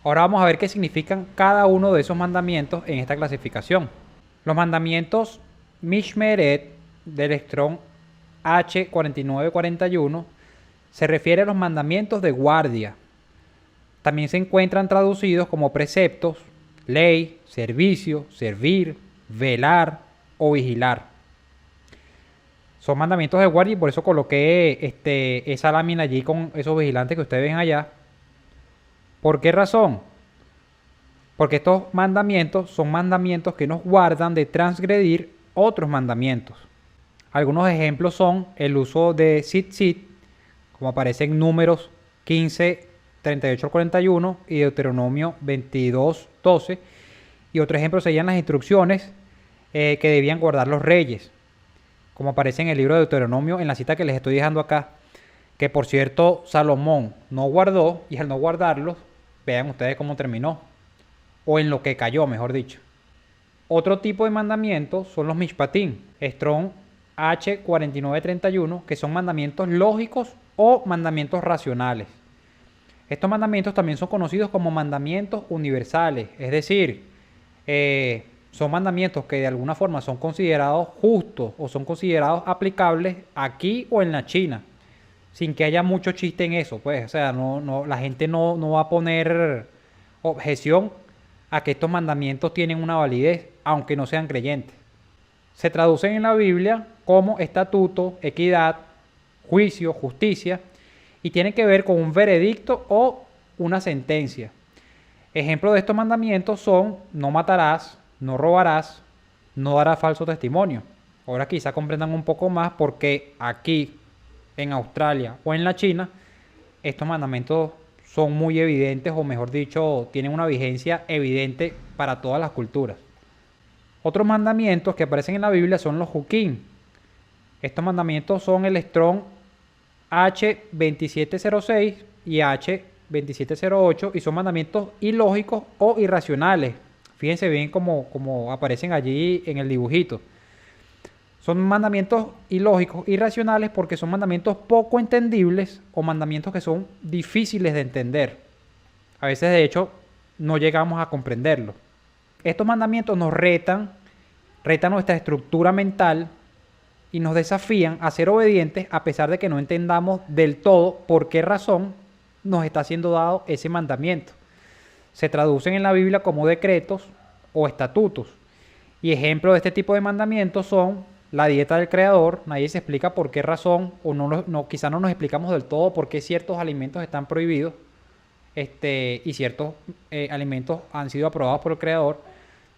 Ahora vamos a ver qué significan cada uno de esos mandamientos en esta clasificación. Los mandamientos Mishmeret del Strong H4941 se refiere a los mandamientos de guardia. También se encuentran traducidos como preceptos, ley, servicio, servir, velar o vigilar. Son mandamientos de guardia y por eso coloqué esa lámina allí con esos vigilantes que ustedes ven allá. ¿Por qué razón? Porque estos mandamientos son mandamientos que nos guardan de transgredir otros mandamientos. Algunos ejemplos son el uso de tzitzit, como aparece en Números 15, 38 al 41 y Deuteronomio 22, 12. Y otro ejemplo serían las instrucciones que debían guardar los reyes, como aparece en el libro de Deuteronomio en la cita que les estoy dejando acá, que por cierto Salomón no guardó, y al no guardarlos, vean ustedes cómo terminó, o en lo que cayó, mejor dicho. Otro tipo de mandamientos son los mishpatim, Strong H4931, que son mandamientos lógicos o mandamientos racionales. Estos mandamientos también son conocidos como mandamientos universales, es decir, son mandamientos que de alguna forma son considerados justos o son considerados aplicables aquí o en la China, sin que haya mucho chiste en eso, pues, o sea, la gente no va a poner objeción a que estos mandamientos tienen una validez, aunque no sean creyentes. Se traducen en la Biblia como estatuto, equidad, juicio, justicia, y tienen que ver con un veredicto o una sentencia. Ejemplos de estos mandamientos son: no matarás, no robarás, no darás falso testimonio. Ahora quizá comprendan un poco más porque aquí en Australia o en la China estos mandamientos son muy evidentes, o mejor dicho, tienen una vigencia evidente para todas las culturas. Otros mandamientos que aparecen en la Biblia son los Hukim. Estos mandamientos son el Strong H2706 y H2708 y son mandamientos ilógicos o irracionales. Fíjense bien como aparecen allí en el dibujito. Son mandamientos ilógicos, irracionales, porque son mandamientos poco entendibles o mandamientos que son difíciles de entender. A veces, de hecho, no llegamos a comprenderlos. Estos mandamientos nos retan nuestra estructura mental y nos desafían a ser obedientes a pesar de que no entendamos del todo por qué razón nos está siendo dado ese mandamiento. Se traducen en la Biblia como decretos o estatutos. Y ejemplos de este tipo de mandamientos son la dieta del Creador. Nadie se explica por qué razón, o quizá no nos explicamos del todo por qué ciertos alimentos están prohibidos y ciertos alimentos han sido aprobados por el Creador.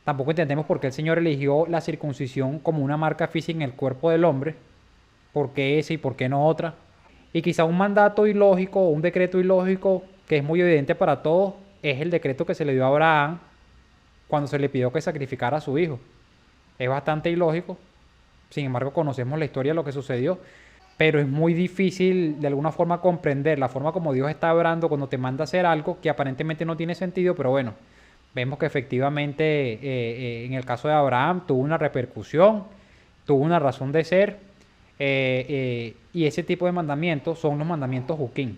Tampoco entendemos por qué el Señor eligió la circuncisión como una marca física en el cuerpo del hombre. ¿Por qué ese y por qué no otra? Y quizá un mandato ilógico o un decreto ilógico que es muy evidente para todos es el decreto que se le dio a Abraham cuando se le pidió que sacrificara a su hijo. Es bastante ilógico, sin embargo conocemos la historia de lo que sucedió, pero es muy difícil de alguna forma comprender la forma como Dios está obrando cuando te manda a hacer algo que aparentemente no tiene sentido, pero bueno, vemos que efectivamente en el caso de Abraham tuvo una repercusión, tuvo una razón de ser, y ese tipo de mandamientos son los mandamientos Hukim.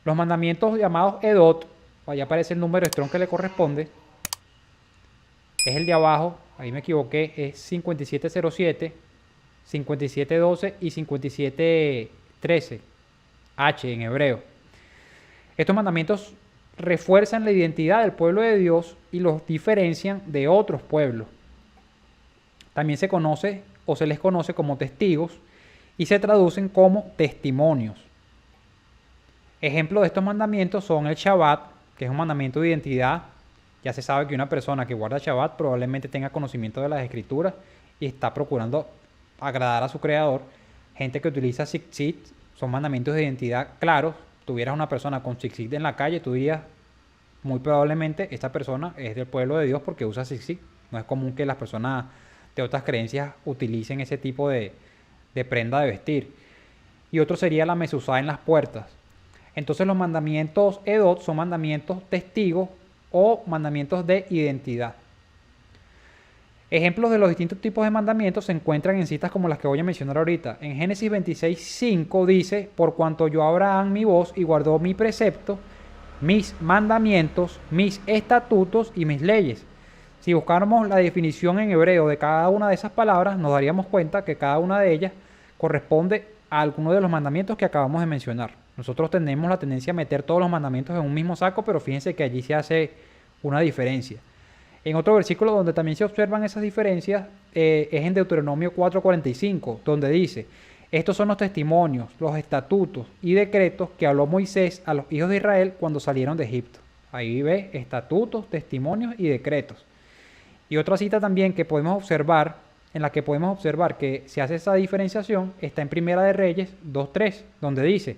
Los mandamientos llamados Edot, allá aparece el número Strong que le corresponde, es el de abajo, ahí me equivoqué, es 5707, 5712 y 5713, H en hebreo. Estos mandamientos refuerzan la identidad del pueblo de Dios y los diferencian de otros pueblos. También se conoce o se les conoce como testigos y se traducen como testimonios. Ejemplos de estos mandamientos son el Shabbat, que es un mandamiento de identidad. Ya se sabe que una persona que guarda Shabbat probablemente tenga conocimiento de las Escrituras y está procurando agradar a su Creador. Gente que utiliza tzitzit, son mandamientos de identidad claros. Tuvieras una persona con tzitzit en la calle, tú dirías, muy probablemente esta persona es del pueblo de Dios porque usa tzitzit. No es común que las personas de otras creencias utilicen ese tipo de prenda de vestir. Y otro sería la mezuzá en las puertas. Entonces los mandamientos Edot son mandamientos testigos o mandamientos de identidad. Ejemplos de los distintos tipos de mandamientos se encuentran en citas como las que voy a mencionar ahorita. En Génesis 26:5 dice: por cuanto oyó Abraham mi voz y guardó mi precepto mis mandamientos, mis estatutos y mis leyes. Si buscáramos la definición en hebreo de cada una de esas palabras, nos daríamos cuenta que cada una de ellas corresponde a alguno de los mandamientos que acabamos de mencionar. Nosotros tenemos la tendencia a meter todos los mandamientos en un mismo saco, pero fíjense que allí se hace una diferencia. En otro versículo donde también se observan esas diferencias es en Deuteronomio 4:45, donde dice: estos son los testimonios, los estatutos y decretos que habló Moisés a los hijos de Israel cuando salieron de Egipto. Ahí ve estatutos, testimonios y decretos. Y otra cita también que podemos observar, en la que podemos observar que se hace esa diferenciación, está en Primera de Reyes 2:3, donde dice: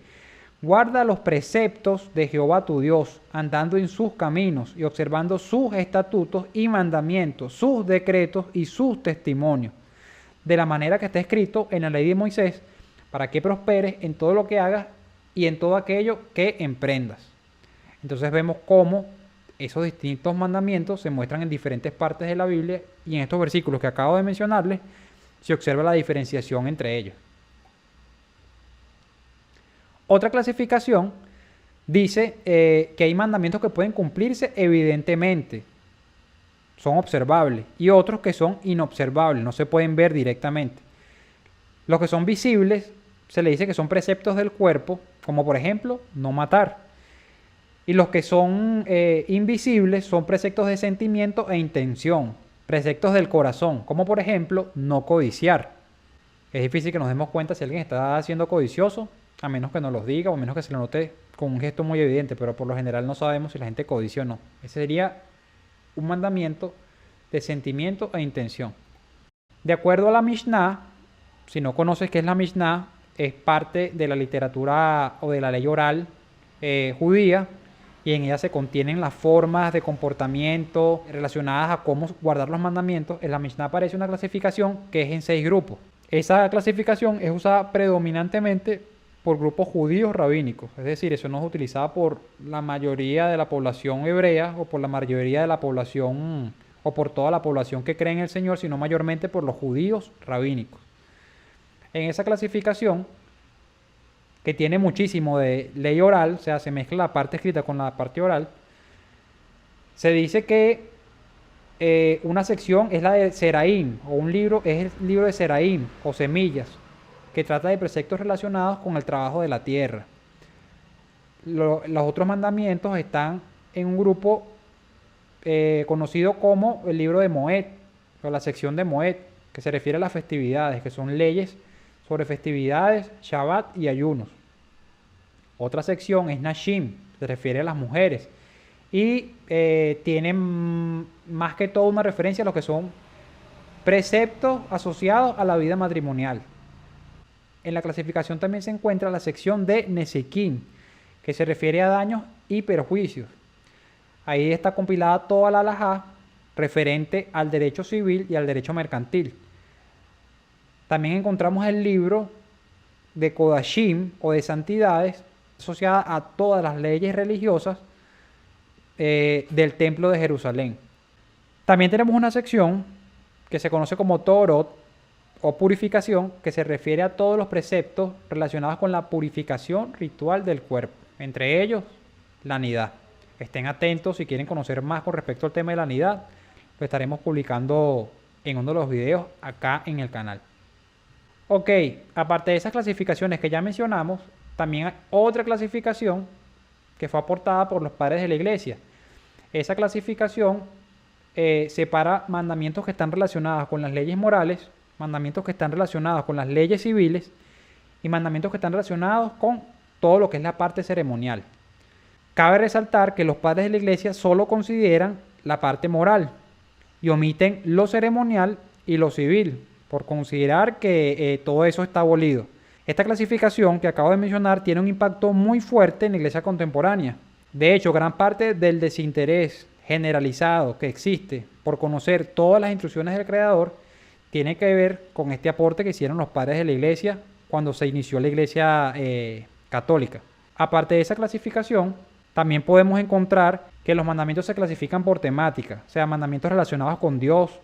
guarda los preceptos de Jehová tu Dios, andando en sus caminos y observando sus estatutos y mandamientos, sus decretos y sus testimonios, de la manera que está escrito en la ley de Moisés, para que prosperes en todo lo que hagas y en todo aquello que emprendas. Entonces vemos cómo esos distintos mandamientos se muestran en diferentes partes de la Biblia, y en estos versículos que acabo de mencionarles se observa la diferenciación entre ellos. Otra clasificación dice que hay mandamientos que pueden cumplirse evidentemente, son observables, y otros que son inobservables, no se pueden ver directamente. Los que son visibles se le dice que son preceptos del cuerpo, como por ejemplo no matar. Y los que son invisibles son preceptos de sentimiento e intención, preceptos del corazón, como por ejemplo no codiciar. Es difícil que nos demos cuenta si alguien está siendo codicioso, a menos que nos lo diga o a menos que se lo note con un gesto muy evidente, pero por lo general no sabemos si la gente codicia o no. Ese sería un mandamiento de sentimiento e intención. De acuerdo a la Mishnah, si no conoces qué es la Mishnah, es parte de la literatura o de la ley oral judía, y en ella se contienen las formas de comportamiento relacionadas a cómo guardar los mandamientos. En la Mishnah aparece una clasificación que es en 6 grupos. Esa clasificación es usada predominantemente por grupos judíos rabínicos, es decir, eso no es utilizado por la mayoría de la población hebrea o por la mayoría de la población o por toda la población que cree en el Señor, sino mayormente por los judíos rabínicos. En esa clasificación, que tiene muchísimo de ley oral, o sea, se mezcla la parte escrita con la parte oral, se dice que una sección es la de Seraim, o un libro es el libro de Seraim, o semillas, que trata de preceptos relacionados con el trabajo de la tierra. Los otros mandamientos están en un grupo conocido como el libro de Moed, o la sección de Moed, que se refiere a las festividades, que son leyes sobre festividades, Shabbat y ayunos. Otra sección es Nashim, se refiere a las mujeres, y tiene más que todo una referencia a lo que son preceptos asociados a la vida matrimonial. En la clasificación también se encuentra la sección de Nesequim, que se refiere a daños y perjuicios. Ahí está compilada toda la halajá referente al derecho civil y al derecho mercantil. También encontramos el libro de Kodashim o de santidades asociada a todas las leyes religiosas del Templo de Jerusalén. También tenemos una sección que se conoce como Torot o purificación, que se refiere a todos los preceptos relacionados con la purificación ritual del cuerpo, entre ellos la nidad. Estén atentos si quieren conocer más con respecto al tema de la nidad, lo estaremos publicando en uno de los videos acá en el canal. Ok, aparte de esas clasificaciones que ya mencionamos, también hay otra clasificación que fue aportada por los padres de la iglesia. Esa clasificación separa mandamientos que están relacionados con las leyes morales, mandamientos que están relacionados con las leyes civiles y mandamientos que están relacionados con todo lo que es la parte ceremonial. Cabe resaltar que los padres de la iglesia solo consideran la parte moral y omiten lo ceremonial y lo civil, por considerar que todo eso está abolido. Esta clasificación que acabo de mencionar tiene un impacto muy fuerte en la iglesia contemporánea. De hecho, gran parte del desinterés generalizado que existe por conocer todas las instrucciones del Creador tiene que ver con este aporte que hicieron los padres de la iglesia cuando se inició la iglesia católica. Aparte de esa clasificación, también podemos encontrar que los mandamientos se clasifican por temática, o sea, mandamientos relacionados con Dios,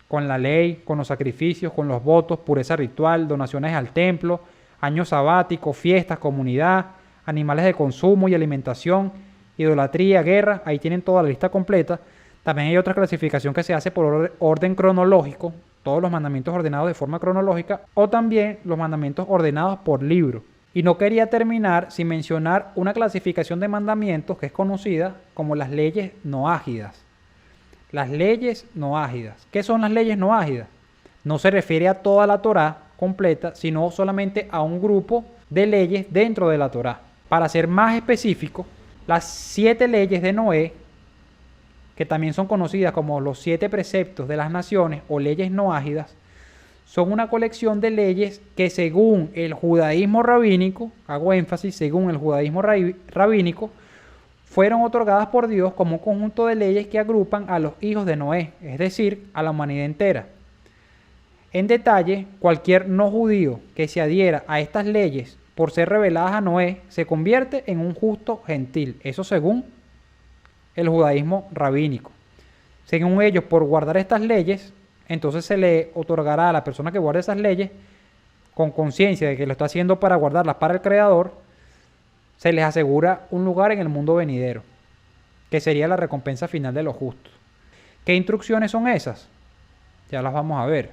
con la ley, con los sacrificios, con los votos, pureza ritual, donaciones al templo, año sabático, fiestas, comunidad, animales de consumo y alimentación, idolatría, guerra, ahí tienen toda la lista completa. También hay otra clasificación que se hace por orden cronológico, todos los mandamientos ordenados de forma cronológica, o también los mandamientos ordenados por libro. Y no quería terminar sin mencionar una clasificación de mandamientos que es conocida como las leyes noágidas. Las leyes noágidas. ¿Qué son las leyes noágidas? No se refiere a toda la Torá completa, sino solamente a un grupo de leyes dentro de la Torá. Para ser más específico, las 7 leyes de Noé, que también son conocidas como los 7 preceptos de las naciones o leyes noágidas, son una colección de leyes que según el judaísmo rabínico, hago énfasis, según el judaísmo rabínico, fueron otorgadas por Dios como un conjunto de leyes que agrupan a los hijos de Noé, es decir, a la humanidad entera. En detalle, cualquier no judío que se adhiera a estas leyes por ser reveladas a Noé se convierte en un justo gentil, eso según el judaísmo rabínico. Según ellos, por guardar estas leyes, entonces se le otorgará a la persona que guarde esas leyes, con conciencia de que lo está haciendo para guardarlas para el Creador, se les asegura un lugar en el mundo venidero, que sería la recompensa final de los justos. ¿Qué instrucciones son esas? Ya las vamos a ver.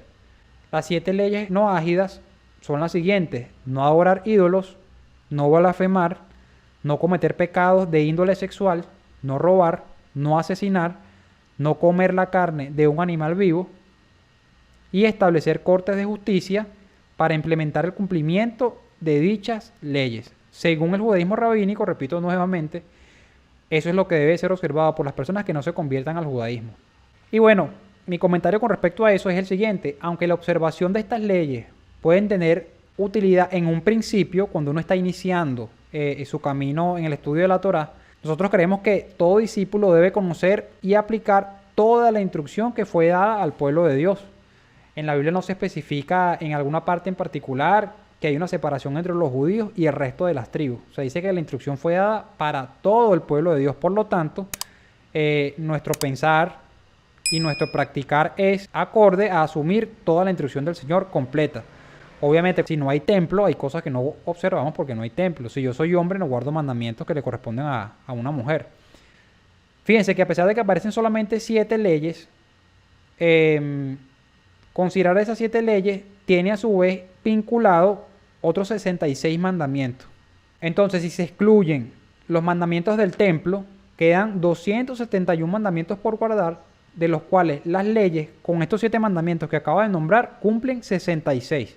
Las 7 leyes noágidas son las siguientes: no adorar ídolos, no blasfemar, no cometer pecados de índole sexual, no robar, no asesinar, no comer la carne de un animal vivo, y establecer cortes de justicia para implementar el cumplimiento de dichas leyes. Según el judaísmo rabínico, repito nuevamente, eso es lo que debe ser observado por las personas que no se conviertan al judaísmo. Y bueno, mi comentario con respecto a eso es el siguiente: aunque la observación de estas leyes pueden tener utilidad en un principio, cuando uno está iniciando su camino en el estudio de la Torá, nosotros creemos que todo discípulo debe conocer y aplicar toda la instrucción que fue dada al pueblo de Dios. En la Biblia no se especifica en alguna parte en particular que hay una separación entre los judíos y el resto de las tribus. Se dice que la instrucción fue dada para todo el pueblo de Dios. Por lo tanto, nuestro pensar y nuestro practicar es acorde a asumir toda la instrucción del Señor completa. Obviamente, si no hay templo, hay cosas que no observamos porque no hay templo. Si yo soy hombre, no guardo mandamientos que le corresponden a una mujer. Fíjense que a pesar de que aparecen solamente 7 leyes, considerar esas 7 leyes tiene a su vez vinculado otros 66 mandamientos. Entonces, si se excluyen los mandamientos del templo, quedan 271 mandamientos por guardar, de los cuales las leyes con estos 7 mandamientos que acabo de nombrar cumplen 66.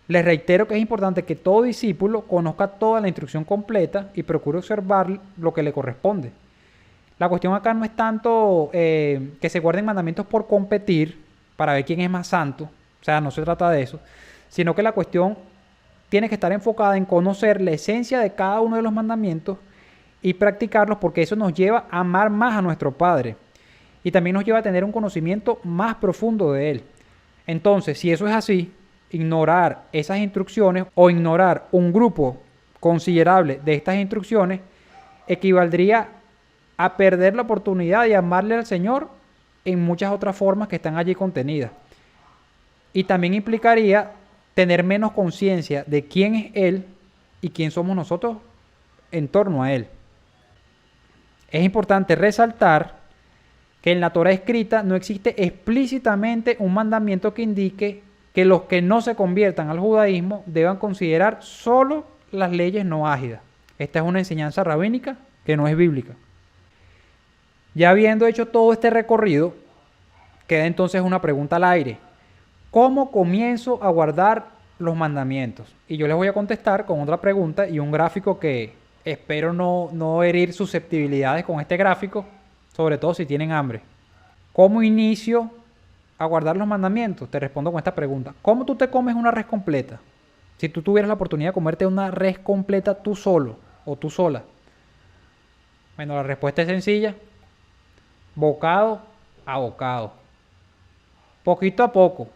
Les reitero que es importante que todo discípulo conozca toda la instrucción completa y procure observar lo que le corresponde. La cuestión acá no es tanto que se guarden mandamientos por competir para ver quién es más santo, o sea, no se trata de eso, sino que la cuestión tiene que estar enfocada en conocer la esencia de cada uno de los mandamientos y practicarlos, porque eso nos lleva a amar más a nuestro Padre y también nos lleva a tener un conocimiento más profundo de Él. Entonces, si eso es así, ignorar esas instrucciones o ignorar un grupo considerable de estas instrucciones equivaldría a perder la oportunidad de amarle al Señor en muchas otras formas que están allí contenidas. Y también implicaría tener menos conciencia de quién es Él y quién somos nosotros en torno a Él. Es importante resaltar que en la Torá escrita no existe explícitamente un mandamiento que indique que los que no se conviertan al judaísmo deban considerar solo las leyes noágidas. Esta es una enseñanza rabínica que no es bíblica. Ya habiendo hecho todo este recorrido, queda entonces una pregunta al aire: ¿cómo comienzo a guardar los mandamientos? Y yo les voy a contestar con otra pregunta y un gráfico que espero no herir susceptibilidades con este gráfico, sobre todo si tienen hambre. ¿Cómo inicio a guardar los mandamientos? Te respondo con esta pregunta: ¿cómo tú te comes una res completa? Si tú tuvieras la oportunidad de comerte una res completa tú solo o tú sola. Bueno, la respuesta es sencilla: bocado a bocado, poquito a poco.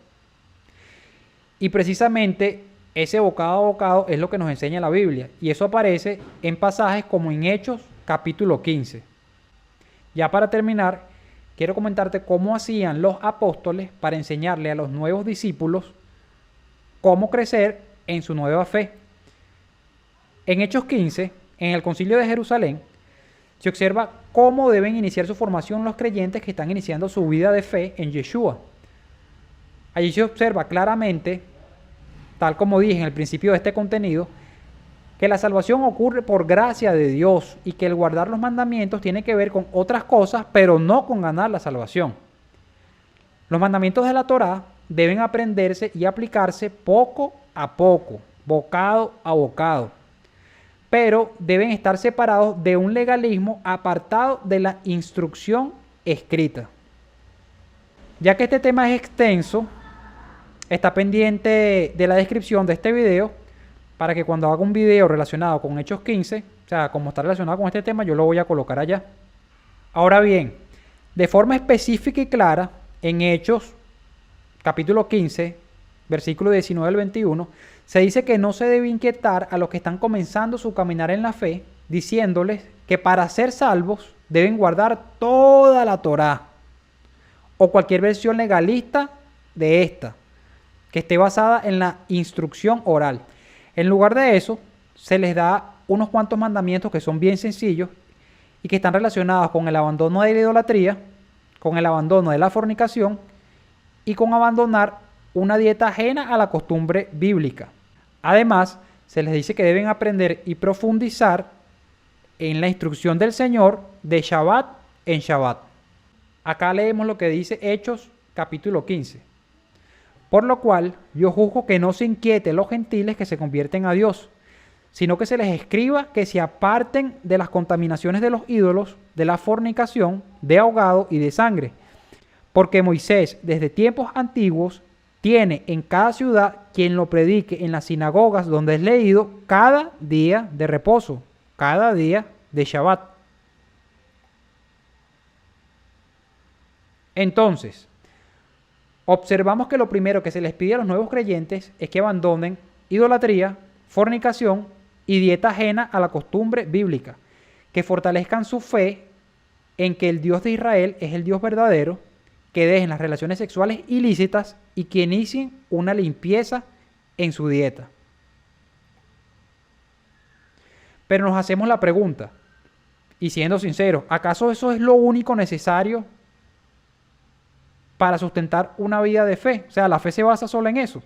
Y precisamente ese bocado a bocado es lo que nos enseña la Biblia, y eso aparece en pasajes como en Hechos capítulo 15. Ya para terminar, quiero comentarte cómo hacían los apóstoles para enseñarle a los nuevos discípulos cómo crecer en su nueva fe. En Hechos 15, en el Concilio de Jerusalén, Se observa cómo deben iniciar su formación los creyentes que están iniciando su vida de fe en Yeshua. Allí se observa claramente, tal como dije en el principio de este contenido, que la salvación ocurre por gracia de Dios y que el guardar los mandamientos tiene que ver con otras cosas, pero no con ganar la salvación. Los mandamientos de la Torá deben aprenderse y aplicarse poco a poco, bocado a bocado, pero deben estar separados de un legalismo apartado de la instrucción escrita. Ya que este tema es extenso, está pendiente de la descripción de este video para que cuando haga un video relacionado con Hechos 15, o sea, como está relacionado con este tema, yo lo voy a colocar allá. Ahora bien, de forma específica y clara, en Hechos, capítulo 15, versículo 19 al 21, se dice que no se debe inquietar a los que están comenzando su caminar en la fe, diciéndoles que para ser salvos deben guardar toda la Torá, o cualquier versión legalista de esta, que esté basada en la instrucción oral. En lugar de eso, se les da unos cuantos mandamientos que son bien sencillos y que están relacionados con el abandono de la idolatría, con el abandono de la fornicación y con abandonar una dieta ajena a la costumbre bíblica. Además, se les dice que deben aprender y profundizar en la instrucción del Señor de Shabbat en Shabbat. Acá leemos lo que dice Hechos capítulo 15. Por lo cual, yo juzgo que no se inquieten los gentiles que se convierten a Dios, sino que se les escriba que se aparten de las contaminaciones de los ídolos, de la fornicación, de ahogado y de sangre. Porque Moisés, desde tiempos antiguos, tiene en cada ciudad quien lo predique en las sinagogas donde es leído cada día de reposo, cada día de Shabbat. Entonces, observamos que lo primero que se les pide a los nuevos creyentes es que abandonen idolatría, fornicación y dieta ajena a la costumbre bíblica, que fortalezcan su fe en que el Dios de Israel es el Dios verdadero, que dejen las relaciones sexuales ilícitas y que inicien una limpieza en su dieta. Pero nos hacemos la pregunta, y siendo sinceros, ¿acaso eso es lo único necesario para sustentar una vida de fe? O sea, la fe se basa solo en eso.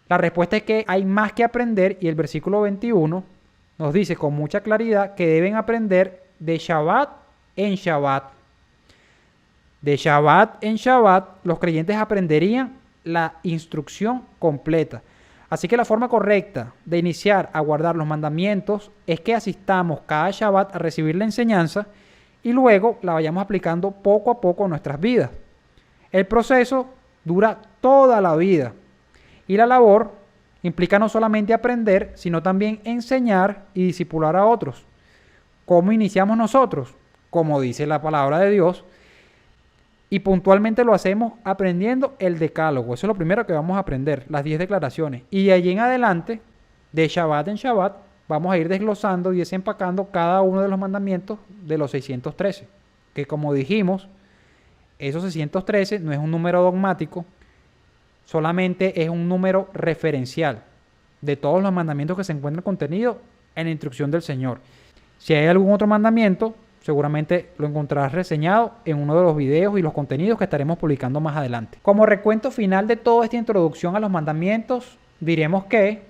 La respuesta es que hay más que aprender y el versículo 21 nos dice con mucha claridad que deben aprender de Shabbat en Shabbat. De Shabbat en Shabbat los creyentes aprenderían la instrucción completa. Así que la forma correcta de iniciar a guardar los mandamientos es que asistamos cada Shabbat a recibir la enseñanza y luego la vayamos aplicando poco a poco en nuestras vidas. El proceso dura toda la vida y la labor implica no solamente aprender, sino también enseñar y discipular a otros. ¿Cómo iniciamos nosotros? Como dice la palabra de Dios, y puntualmente lo hacemos aprendiendo el decálogo. Eso es lo primero que vamos a aprender, las 10 declaraciones. Y de allí en adelante, de Shabbat en Shabbat, vamos a ir desglosando y desempacando cada uno de los mandamientos de los 613, que como dijimos, esos 613 no es un número dogmático, solamente es un número referencial de todos los mandamientos que se encuentran contenidos en la instrucción del Señor. Si hay algún otro mandamiento, seguramente lo encontrarás reseñado en uno de los videos y los contenidos que estaremos publicando más adelante. Como recuento final de toda esta introducción a los mandamientos, diremos que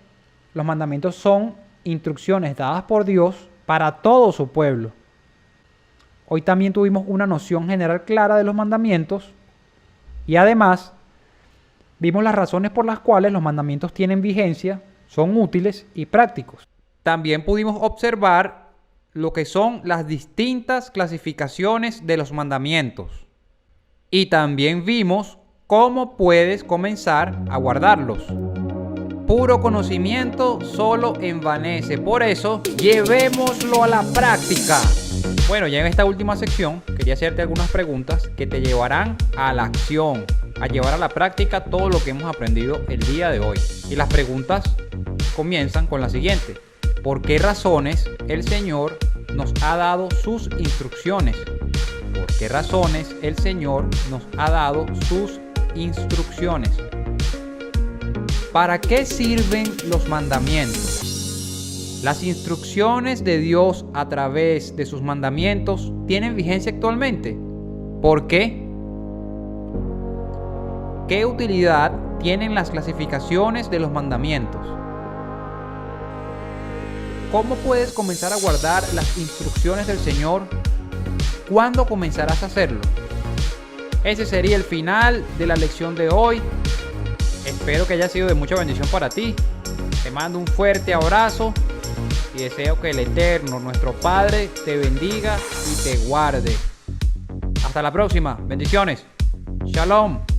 los mandamientos son instrucciones dadas por Dios para todo su pueblo. Hoy también tuvimos una noción general clara de los mandamientos y además vimos las razones por las cuales los mandamientos tienen vigencia, son útiles y prácticos. También pudimos observar lo que son las distintas clasificaciones de los mandamientos. Y también vimos cómo puedes comenzar a guardarlos. Puro conocimiento solo envanece, por eso llevémoslo a la práctica. Bueno, ya en esta última sección quería hacerte algunas preguntas que te llevarán a la acción, a llevar a la práctica todo lo que hemos aprendido el día de hoy. Y las preguntas comienzan con la siguiente: ¿por qué razones el Señor nos ha dado sus instrucciones? ¿Por qué razones el Señor nos ha dado sus instrucciones? ¿Para qué sirven los mandamientos? ¿Las instrucciones de Dios a través de sus mandamientos tienen vigencia actualmente? ¿Por qué? ¿Qué utilidad tienen las clasificaciones de los mandamientos? ¿Cómo puedes comenzar a guardar las instrucciones del Señor? ¿Cuándo comenzarás a hacerlo? Ese sería el final de la lección de hoy. Espero que haya sido de mucha bendición para ti. Te mando un fuerte abrazo y deseo que el Eterno, nuestro Padre, te bendiga y te guarde. Hasta la próxima. Bendiciones. Shalom.